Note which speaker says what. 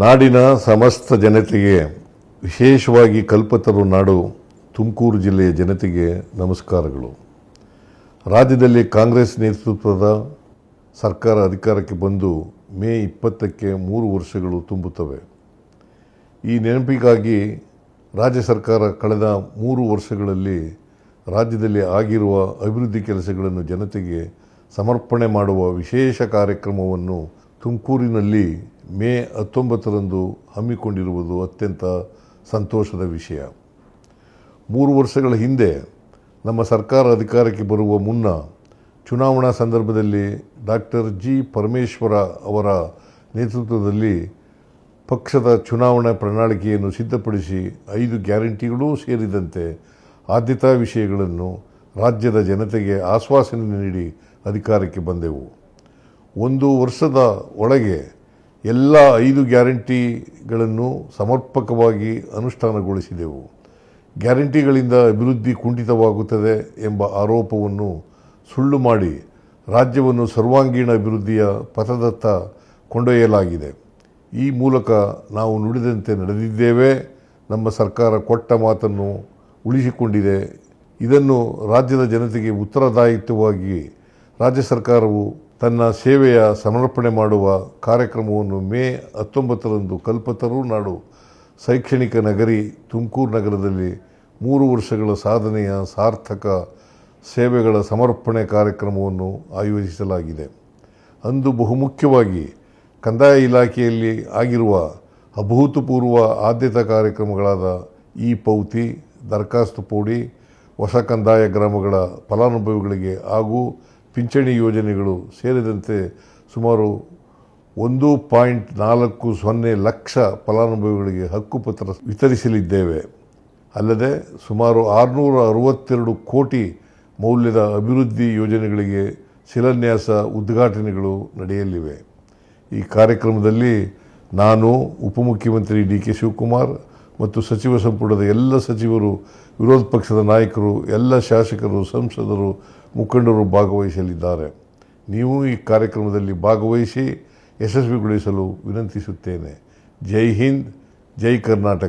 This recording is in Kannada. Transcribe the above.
Speaker 1: ನಾಡಿನ ಸಮಸ್ತ ಜನತೆಗೆ, ವಿಶೇಷವಾಗಿ ಕಲ್ಪತರು ನಾಡು ತುಮಕೂರು ಜಿಲ್ಲೆಯ ಜನತೆಗೆ ನಮಸ್ಕಾರಗಳು. ರಾಜ್ಯದಲ್ಲಿ ಕಾಂಗ್ರೆಸ್ ನೇತೃತ್ವದ ಸರ್ಕಾರ ಅಧಿಕಾರಕ್ಕೆ ಬಂದು ಮೇ 20ಕ್ಕೆ 3 ವರ್ಷಗಳು ತುಂಬುತ್ತವೆ. ಈ ನೆನಪಿಗಾಗಿ ರಾಜ್ಯ ಸರ್ಕಾರ ಕಳೆದ 3 ವರ್ಷಗಳಲ್ಲಿ ರಾಜ್ಯದಲ್ಲಿ ಆಗಿರುವ ಅಭಿವೃದ್ಧಿ ಕೆಲಸಗಳನ್ನು ಜನತೆಗೆ ಸಮರ್ಪಣೆ ಮಾಡುವ ವಿಶೇಷ ಕಾರ್ಯಕ್ರಮವನ್ನು ತುಮಕೂರಿನಲ್ಲಿ ಮೇ 19ರಂದು ಹಮ್ಮಿಕೊಂಡಿರುವುದು ಅತ್ಯಂತ ಸಂತೋಷದ ವಿಷಯ. 3 ವರ್ಷಗಳ ಹಿಂದೆ ನಮ್ಮ ಸರ್ಕಾರ ಅಧಿಕಾರಕ್ಕೆ ಬರುವ ಮುನ್ನ ಚುನಾವಣಾ ಸಂದರ್ಭದಲ್ಲಿ ಡಾಕ್ಟರ್ ಜಿ ಪರಮೇಶ್ವರ ಅವರ ನೇತೃತ್ವದಲ್ಲಿ ಪಕ್ಷದ ಚುನಾವಣಾ ಪ್ರಣಾಳಿಕೆಯನ್ನು ಸಿದ್ಧಪಡಿಸಿ 5 ಗ್ಯಾರಂಟಿಗಳೂ ಸೇರಿದಂತೆ ಆದ್ಯತಾ ವಿಷಯಗಳನ್ನು ರಾಜ್ಯದ ಜನತೆಗೆ ಆಶ್ವಾಸನೆ ನೀಡಿ ಅಧಿಕಾರಕ್ಕೆ ಬಂದೆವು. 1 ವರ್ಷದ ಒಳಗೆ ಎಲ್ಲ 5 ಗ್ಯಾರಂಟಿಗಳನ್ನು ಸಮರ್ಪಕವಾಗಿ ಅನುಷ್ಠಾನಗೊಳಿಸಿದೆವು. ಗ್ಯಾರಂಟಿಗಳಿಂದ ಅಭಿವೃದ್ಧಿ ಕುಂಠಿತವಾಗುತ್ತದೆ ಎಂಬ ಆರೋಪವನ್ನು ಸುಳ್ಳು ಮಾಡಿ ರಾಜ್ಯವನ್ನು ಸರ್ವಾಂಗೀಣ ಅಭಿವೃದ್ಧಿಯ ಪಥದತ್ತ ಕೊಂಡೊಯ್ಯಲಾಗಿದೆ. ಈ ಮೂಲಕ ನಾವು ನುಡಿದಂತೆ ನಡೆದಿದ್ದೇವೆ. ನಮ್ಮ ಸರ್ಕಾರ ಕೊಟ್ಟ ಮಾತನ್ನು ಉಳಿಸಿಕೊಂಡಿದೆ. ಇದನ್ನು ರಾಜ್ಯದ ಜನತೆಗೆ ಉತ್ತರದಾಯಿತ್ವವಾಗಿ ರಾಜ್ಯ ಸರ್ಕಾರವು ತನ್ನ ಸೇವೆಯ ಸಮರ್ಪಣೆ ಮಾಡುವ ಕಾರ್ಯಕ್ರಮವನ್ನು ಮೇ 19ರಂದು ಕಲ್ಪತರು ನಾಡು ಶೈಕ್ಷಣಿಕ ನಗರಿ ತುಮಕೂರು ನಗರದಲ್ಲಿ 3 ವರ್ಷಗಳ ಸಾಧನೆಯ ಸಾರ್ಥಕ ಸೇವೆಗಳ ಸಮರ್ಪಣೆ ಕಾರ್ಯಕ್ರಮವನ್ನು ಆಯೋಜಿಸಲಾಗಿದೆ. ಅಂದು ಬಹುಮುಖ್ಯವಾಗಿ ಕಂದಾಯ ಇಲಾಖೆಯಲ್ಲಿ ಆಗಿರುವ ಅಭೂತಪೂರ್ವ ಆದ್ಯತಾ ಕಾರ್ಯಕ್ರಮಗಳಾದ ಇ-ಪೌತಿ, ದರಖಾಸ್ತು ಪೋಡಿ, ಹೊಸ ಕಂದಾಯ ಗ್ರಾಮಗಳ ಫಲಾನುಭವಿಗಳಿಗೆ ಹಾಗೂ ಪಿಂಚಣಿ ಯೋಜನೆಗಳು ಸೇರಿದಂತೆ ಸುಮಾರು 1.40 ಲಕ್ಷ ಫಲಾನುಭವಿಗಳಿಗೆ ಹಕ್ಕುಪತ್ರ ವಿತರಿಸಲಿದ್ದೇವೆ. ಅಲ್ಲದೆ ಸುಮಾರು 662 ಕೋಟಿ ಮೌಲ್ಯದ ಅಭಿವೃದ್ಧಿ ಯೋಜನೆಗಳಿಗೆ ಶಿಲಾನ್ಯಾಸ ಉದ್ಘಾಟನೆಗಳು ನಡೆಯಲಿವೆ. ಈ ಕಾರ್ಯಕ್ರಮದಲ್ಲಿ ನಾನು, ಉಪಮುಖ್ಯಮಂತ್ರಿ ಡಿ.ಕೆ. ಶಿವಕುಮಾರ್ ಮತ್ತು ಸಚಿವ ಸಂಪುಟದ ಎಲ್ಲ ಸಚಿವರು, ವಿರೋಧ ಪಕ್ಷದ ನಾಯಕರು, ಎಲ್ಲ ಶಾಸಕರು, ಸಂಸದರು, ಮುಖಂಡರು ಭಾಗವಹಿಸಲಿದ್ದಾರೆ. ನೀವು ಈ ಕಾರ್ಯಕ್ರಮದಲ್ಲಿ ಭಾಗವಹಿಸಿ ಯಶಸ್ವಿಗೊಳಿಸಲು ವಿನಂತಿಸುತ್ತೇನೆ. ಜೈ ಹಿಂದ್, ಜೈ ಕರ್ನಾಟಕ.